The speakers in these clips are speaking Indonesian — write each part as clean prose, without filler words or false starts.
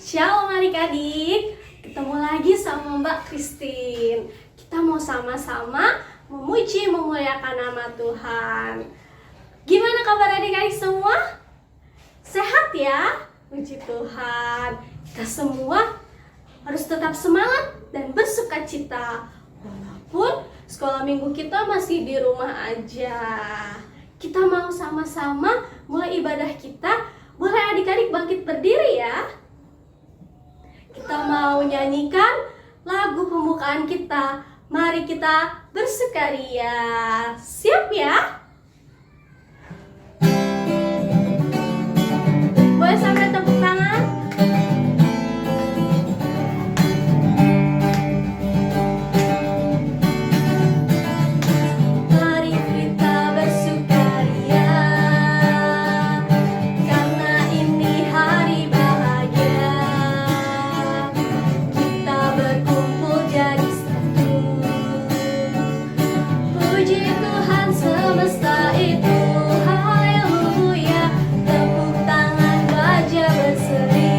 Shalom adik-adik, ketemu lagi sama Mbak Christine. Kita mau sama-sama memuji memuliakan nama Tuhan. Gimana kabar adik-adik semua? Sehat ya? Puji Tuhan. Kita semua harus tetap semangat dan bersuka cita. Walaupun sekolah minggu kita masih di rumah aja. Kita mau sama-sama mulai ibadah kita. Boleh adik-adik bangkit berdiri ya? Kita mau nyanyikan lagu pembukaan kita. Mari kita bersukaria. Siap ya? Boleh sampai tepuk tangan? Mari kita bersukaria, karena ini hari bahagia. Kita berkumpul jadi satu. Puji Tuhan semesta itu, haleluya. Tepuk tangan wajah berseri.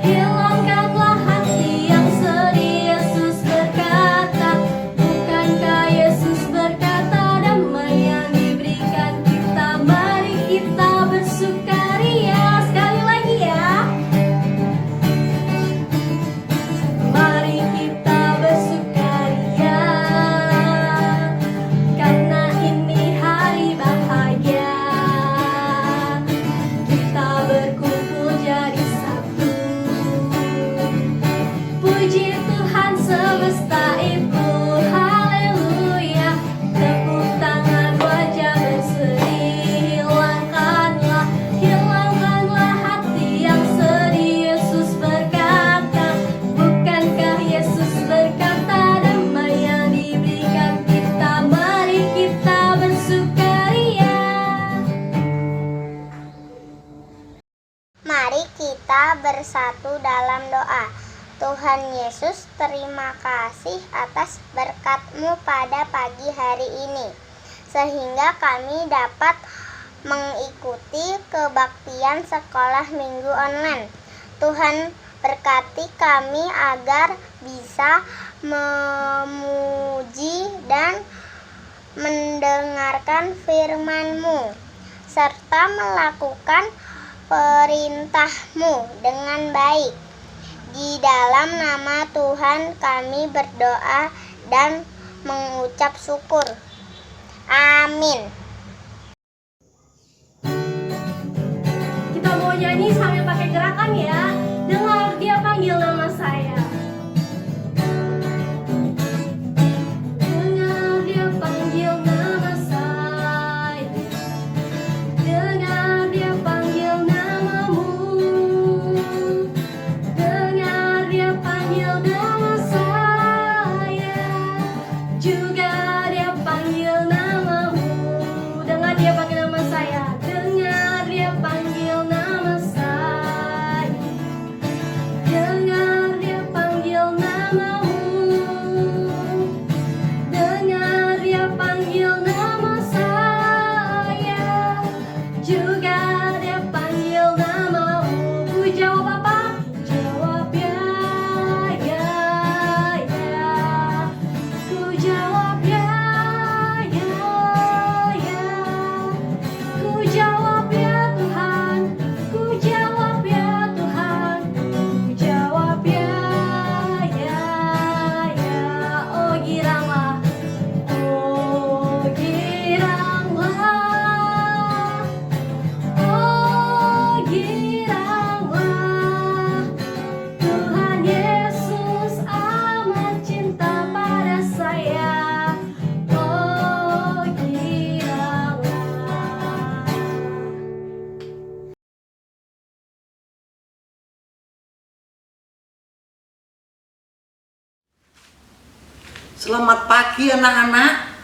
Hilangkanlah hati yang sedih. Yesus berkata, bukankah Yesus berkata damai yang diberikan kita. Mari kita bersukaria. Sekali lagi ya. Mari kita bersukaria, karena ini hari bahagia. Kita berkumpul jadi satu. Puji Tuhan semesta itu, haleluya. Tepuk tangan wajah berseri. Hilangkanlah hati yang sedih. Yesus berkata, bukankah Yesus berkata damai yang diberikan kita. Mari kita bersukaria. Mari kita bersatu dalam doa. Tuhan Yesus, terima kasih atas berkat-Mu pada pagi hari ini, sehingga kami dapat mengikuti kebaktian sekolah minggu online. Tuhan berkati kami agar bisa memuji dan mendengarkan firman-Mu, serta melakukan perintah-Mu dengan baik. Di dalam nama Tuhan kami berdoa dan mengucap syukur. Amin. Kita mau nyanyi sambil pakai gerakan ya. Dengar dia panggil nama saya. Dengar dia panggil nama saya. Dengar dia panggil namamu. Dengar dia panggil nama saya. Juga dia panggil namamu. Dengar dia panggil nama saya. Dengar dia panggil nama saya. Dengar dia panggil namamu. Dengar dia panggil nama saya. Juga dia panggil namamu. Ku jawab apa? Jawab ya, ya, ya. Ku jawab ya, ya, ya. Ku jawab ya Tuhan. Ku jawab ya Tuhan. Ku jawab ya, ya, ya. Oh giranglah. Oh giranglah. Oh giranglah. Tuhan Yesus amat cinta pada saya. Oh giranglah. Selamat pagi anak-anak.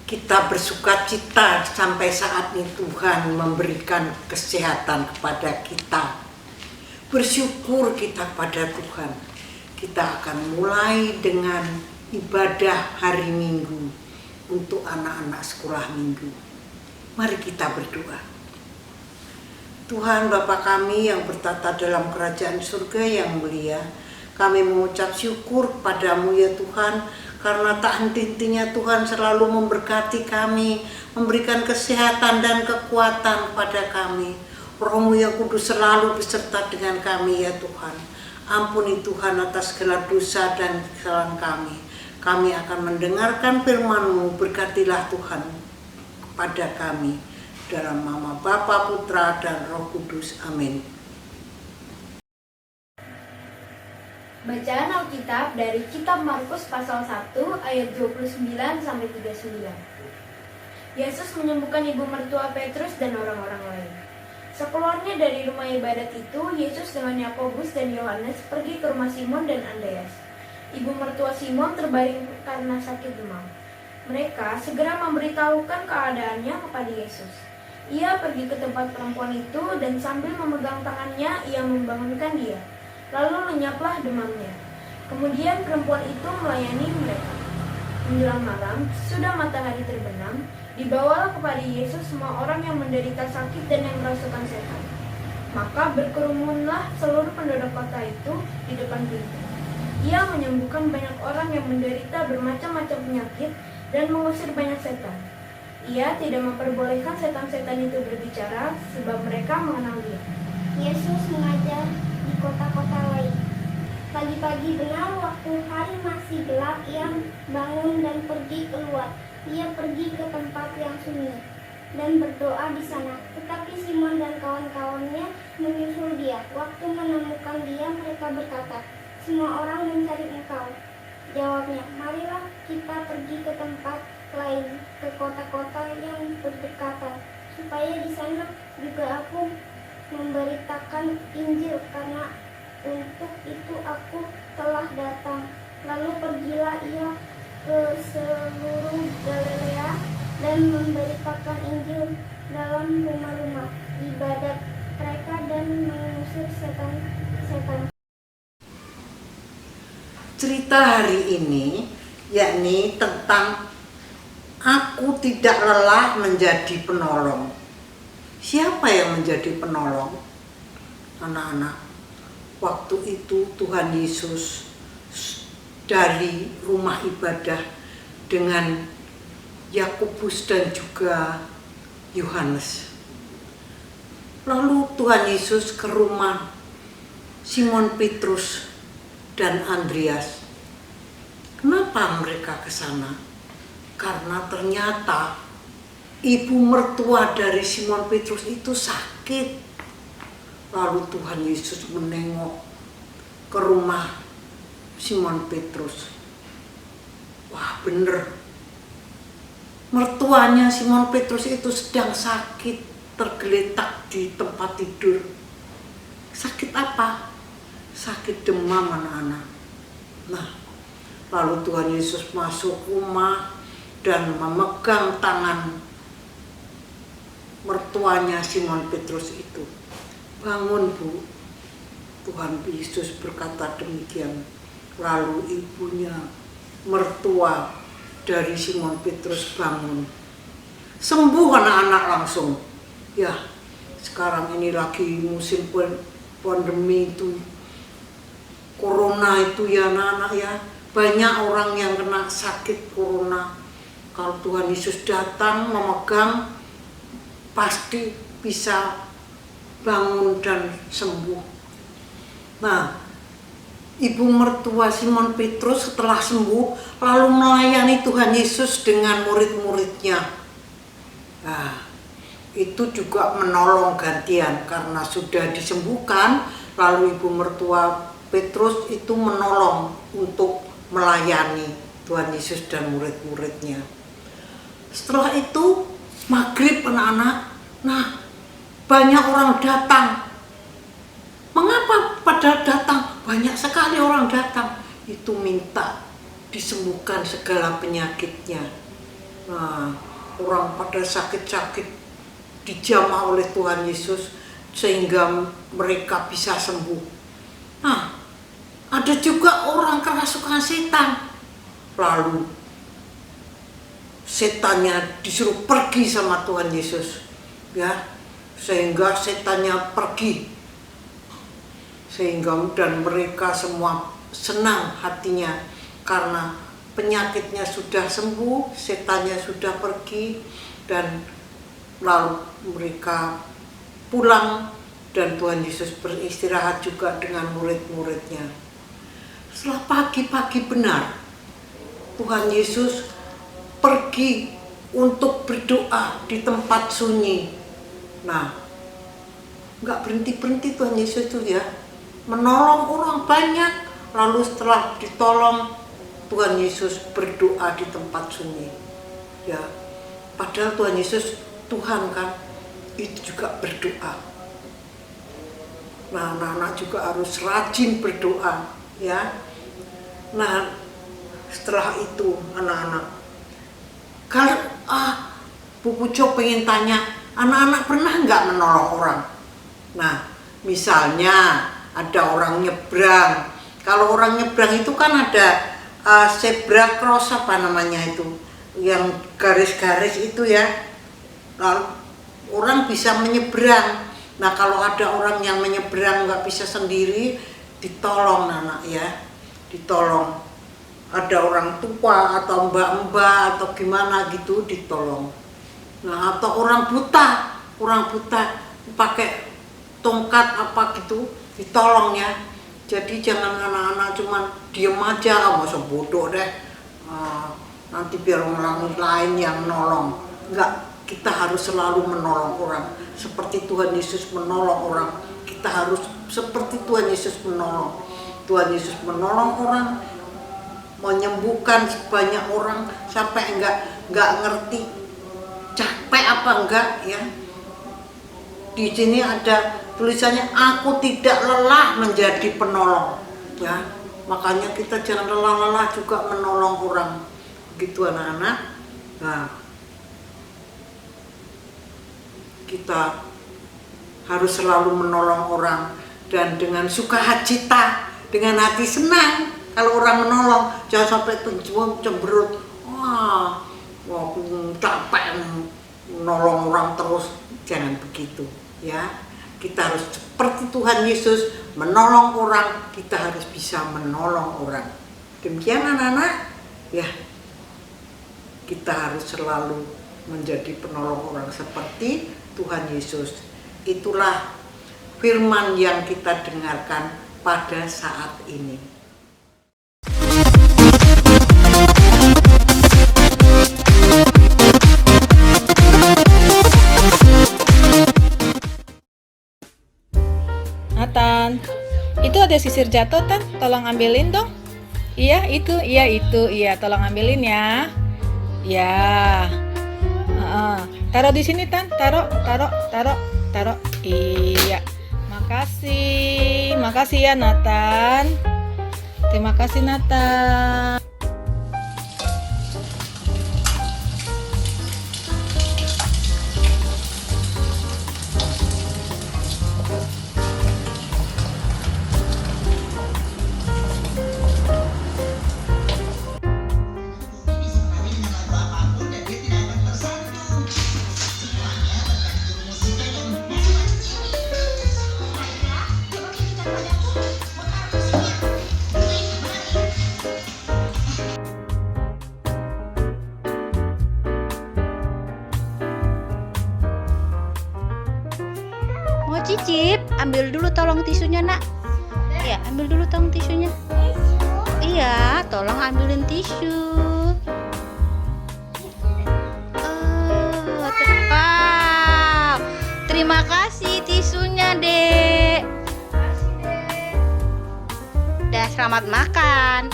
Kita bersuka cita sampai saat ini Tuhan memberikan kesehatan kepada kita. Bersyukur kita pada Tuhan. Kita akan mulai dengan ibadah hari Minggu untuk anak-anak sekolah minggu. Mari kita berdoa. Tuhan Bapa kami yang bertata dalam kerajaan surga yang mulia, kami mengucap syukur padamu ya Tuhan, karena tak henti-hentinya Tuhan selalu memberkati kami, memberikan kesehatan dan kekuatan pada kami. Roh-Mu yang kudus selalu beserta dengan kami ya Tuhan. Ampuni Tuhan atas segala dosa dan kesalahan kami. Kami akan mendengarkan firman-Mu, berkatilah Tuhan kepada kami. Dalam nama Bapa, Putra, dan Roh Kudus. Amin. Bacaan Alkitab dari Kitab Markus pasal 1 ayat 29 sampai 39. Yesus menyembuhkan ibu mertua Petrus dan orang-orang lain. Sekeluarnya dari rumah ibadat itu, Yesus dengan Yakobus dan Yohanes pergi ke rumah Simon dan Andreas. Ibu mertua Simon terbaring karena sakit demam. Mereka segera memberitahukan keadaannya kepada Yesus. Ia pergi ke tempat perempuan itu dan sambil memegang tangannya, ia membangunkan dia. Lalu lenyaplah demamnya. Kemudian perempuan itu melayani mereka. Menjelang malam, sudah matahari terbenam, dibawalah kepada Yesus semua orang yang menderita sakit dan yang kerasukan setan. Maka berkerumunlah seluruh penduduk kota itu di depan pintu. Ia menyembuhkan banyak orang yang menderita bermacam-macam penyakit dan mengusir banyak setan. Ia tidak memperbolehkan setan-setan itu berbicara, sebab mereka mengenal dia. Yesus mengajar di kota-kota lain. Pagi-pagi benar waktu hari masih gelap, ia bangun dan pergi keluar. Ia pergi ke tempat yang sunyi dan berdoa di sana. Tetapi Simon dan kawan-kawannya menyusul dia. Waktu menemukan dia, mereka berkata, "Semua orang mencari engkau." Jawabnya, "Marilah kita pergi ke tempat lain, ke kota-kota yang berdekatan, supaya di sana juga aku memberitakan Injil, karena untuk itu aku telah datang." Lalu pergilah ia ke seluruh Galilea dan memberitakan Injil dalam rumah-rumah ibadat mereka dan mengusir setan-setan. Cerita hari ini yakni tentang aku tidak lelah menjadi penolong. Siapa yang menjadi penolong? Anak-anak, waktu itu Tuhan Yesus dari rumah ibadah dengan Yakobus dan juga Yohanes. Lalu Tuhan Yesus ke rumah Simon Petrus dan Andreas. Kenapa mereka ke sana? Karena ternyata ibu mertua dari Simon Petrus itu sakit. Lalu Tuhan Yesus menengok ke rumah Simon Petrus. Wah, bener. Mertuanya Simon Petrus itu sedang sakit, tergeletak di tempat tidur. Sakit apa? Sakit demam, anak-anak. Nah, lalu Tuhan Yesus masuk rumah dan memegang tangan mertuanya Simon Petrus itu. "Bangun, Bu." Tuhan Yesus berkata demikian. Lalu ibunya, mertua dari Simon Petrus, bangun. Sembuh anak-anak langsung. Ya, sekarang ini lagi musim pandemi itu, corona itu ya anak-anak ya. Banyak orang yang kena sakit corona. Kalau Tuhan Yesus datang memegang, pasti bisa bangun dan sembuh. Nah, ibu mertua Simon Petrus setelah sembuh lalu melayani Tuhan Yesus dengan murid-muridnya. Nah, itu juga menolong gantian karena sudah disembuhkan, lalu ibu mertua Petrus itu menolong untuk melayani Tuhan Yesus dan murid-muridnya. Setelah itu maghrib anak-anak, nah banyak orang datang. Mengapa pada datang? Banyak sekali orang datang. Itu minta disembuhkan segala penyakitnya. Nah, orang pada sakit-sakit dijamah oleh Tuhan Yesus sehingga mereka bisa sembuh. Nah, ada juga orang kerasukan setan. Lalu setannya disuruh pergi sama Tuhan Yesus. Ya, sehingga setannya pergi, sehingga dan mereka semua senang hatinya karena penyakitnya sudah sembuh, setannya sudah pergi, dan lalu mereka pulang dan Tuhan Yesus beristirahat juga dengan murid-muridnya. Setelah pagi-pagi benar, Tuhan Yesus pergi untuk berdoa di tempat sunyi. Nah, nggak berhenti-berhenti Tuhan Yesus itu ya, menolong orang banyak. Lalu setelah ditolong, Tuhan Yesus berdoa di tempat sunyi. Ya, padahal Tuhan Yesus Tuhan kan, itu juga berdoa. Nah, anak-anak juga harus rajin berdoa, ya. Nah, setelah itu anak-anak, kalau Bu Pujo pengen tanya, anak-anak pernah nggak menolong orang? Nah, misalnya ada orang nyebrang. Kalau orang nyebrang itu kan ada zebra cross apa namanya itu, yang garis-garis itu ya. Lalu orang bisa menyeberang. Nah, kalau ada orang yang menyeberang nggak bisa sendiri, ditolong anak ya, ditolong. Ada orang tua atau mbak-mbak atau gimana gitu ditolong. Nah, atau orang buta pakai tongkat apa gitu ditolong ya. Jadi jangan anak-anak cuman diem aja, masa bodoh deh, nanti biar orang lain yang menolong. Enggak, kita harus selalu menolong orang. Seperti Tuhan Yesus menolong orang, kita harus seperti Tuhan Yesus menolong. Tuhan Yesus menolong orang, menyembuhkan sebanyak orang sampai enggak ngerti capek apa enggak ya. Di sini ada tulisannya, aku tidak lelah menjadi penolong ya. Makanya kita jangan lelah-lelah juga menolong orang, gitu anak-anak. Nah, kita harus selalu menolong orang dan dengan sukacita, dengan hati senang. Kalau orang menolong, jangan sampai cemberut, wah capek menolong orang terus, jangan begitu ya. Kita harus seperti Tuhan Yesus menolong orang, kita harus bisa menolong orang. Demikian anak-anak ya, kita harus selalu menjadi penolong orang seperti Tuhan Yesus. Itulah firman yang kita dengarkan pada saat ini. Nathan, itu ada sisir jatuh, Tan. Tolong ambilin dong. Iya, itu. Iya, tolong ambilin ya. Ya. Taruh di sini, Tan. Taruh. Iya. Makasih ya, Nathan. Terima kasih, Nathan. Mau cicip, ambil dulu tolong tisunya, Nak. Ya, ambil dulu tolong tisunya. Iya, tolong ambilin tisu. Wow, terima kasih tisunya, Dek. Udah, selamat makan.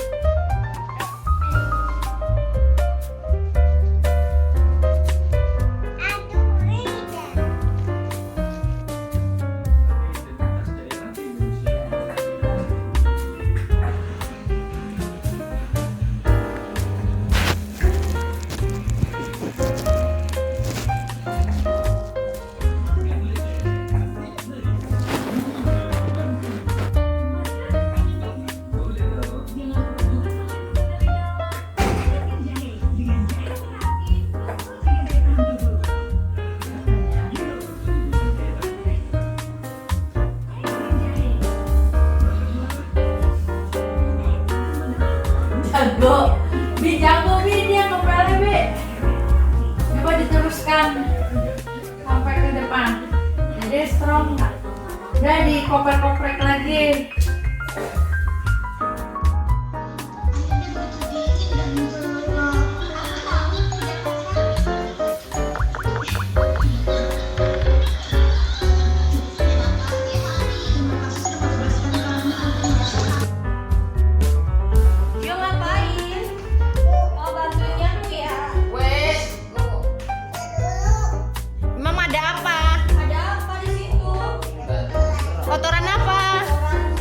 depan. Sampai ke depan. Jadi strong. Udah dikoprek-koprek lagi. Yuk ngapain? Mau bantuin nyapu ya? Emang ada apa? Ada apa di situ? Kotoran apa?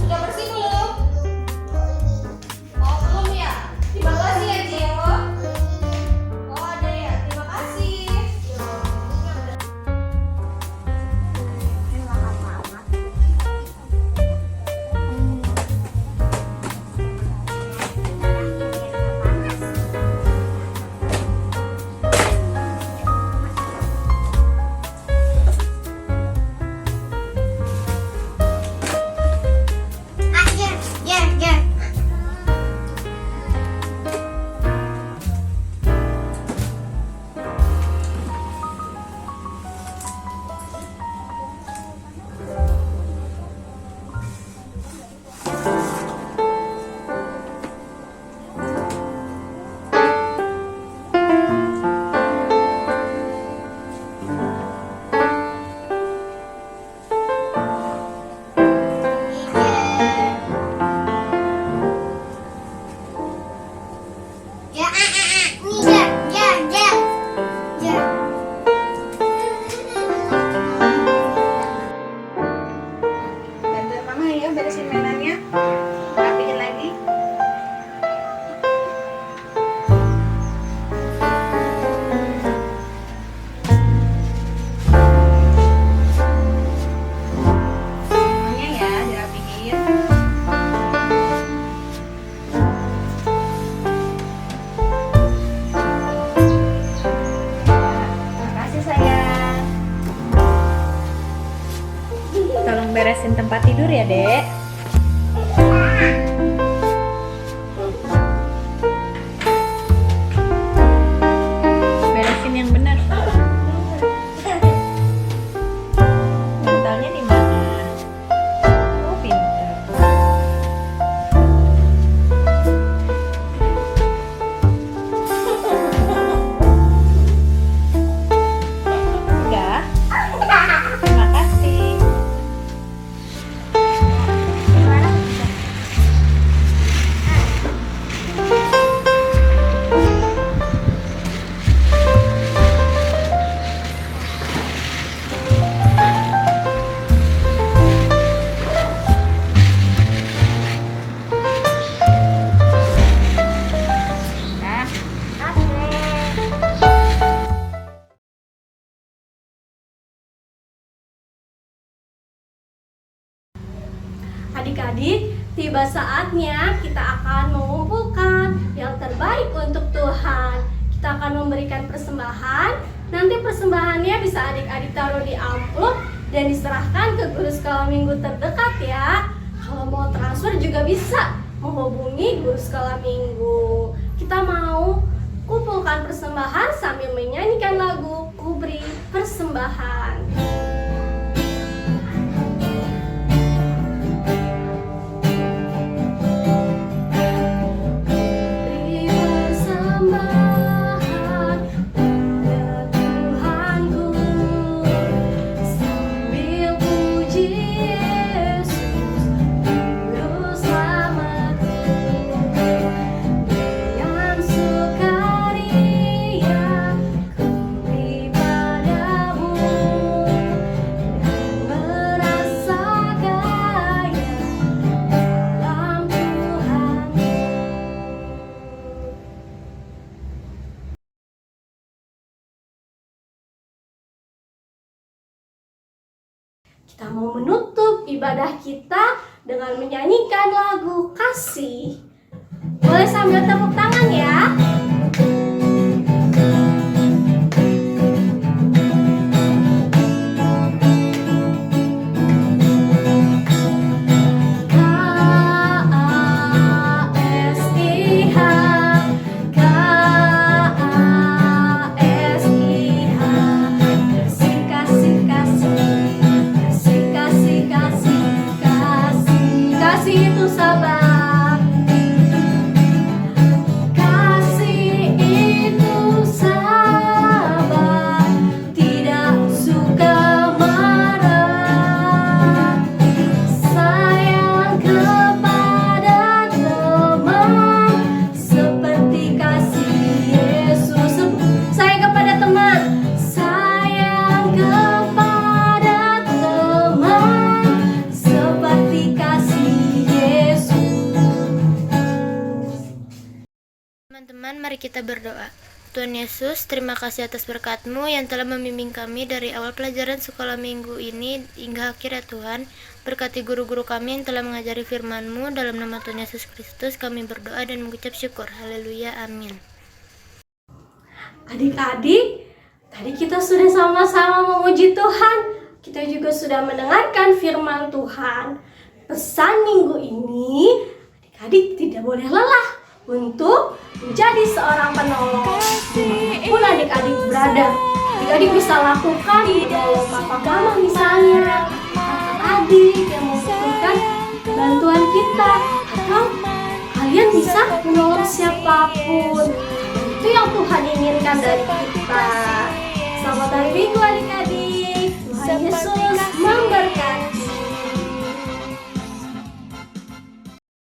Sudah bersih belum? Oh belum ya? Terima kasih ya Cio. Oh ada ya, terima kasih. Bantuin mama ya beresin mainannya. Rapihin lagi. Semuanya ya dirapihin. Makasih sayang. Tolong beresin tempat tidur ya, Dek. Beresin yang benar. Bantalnya di mana? Oh, pintar. Udah. Terima kasih. Adik-adik, tiba saatnya kita akan mengumpulkan yang terbaik untuk Tuhan. Kita akan memberikan persembahan. Nanti persembahannya bisa adik-adik taruh di amplop dan diserahkan ke guru sekolah minggu terdekat ya. Kalau mau transfer juga bisa menghubungi guru sekolah minggu. Kita mau kumpulkan persembahan sambil menyanyikan lagu Ku Beri Persembahan. Beri persembahan pada Tuhanku sambil puji Yesus Juru Selamatku dengan sukaria ku beri padamu dan merasa kaya dalam Tuhanku. Kita mau menutup ibadah kita dengan menyanyikan lagu kasih. Boleh sambil tepuk tangan ya. K-A-S-I-H, K-A-S-I-H. Teman-teman, mari kita berdoa. Tuhan Yesus, terima kasih atas berkat-Mu yang telah membimbing kami dari awal pelajaran sekolah minggu ini hingga akhir ya Tuhan. Berkati guru-guru kami yang telah mengajari firman-Mu. Dalam nama Tuhan Yesus Kristus kami berdoa dan mengucap syukur. Haleluya, amin. Adik-adik, tadi kita sudah sama-sama memuji Tuhan. Kita juga sudah mendengarkan firman Tuhan. Pesan minggu ini, adik-adik tidak boleh lelah untuk menjadi seorang penolong. Dimanapun adik-adik berada, adik-adik bisa lakukan menolong papa mama misalnya, kakak adik yang membutuhkan bantuan kita, atau kalian bisa menolong siapapun. Itu yang Tuhan inginkan dari kita. Selamat hari Minggu adik-adik.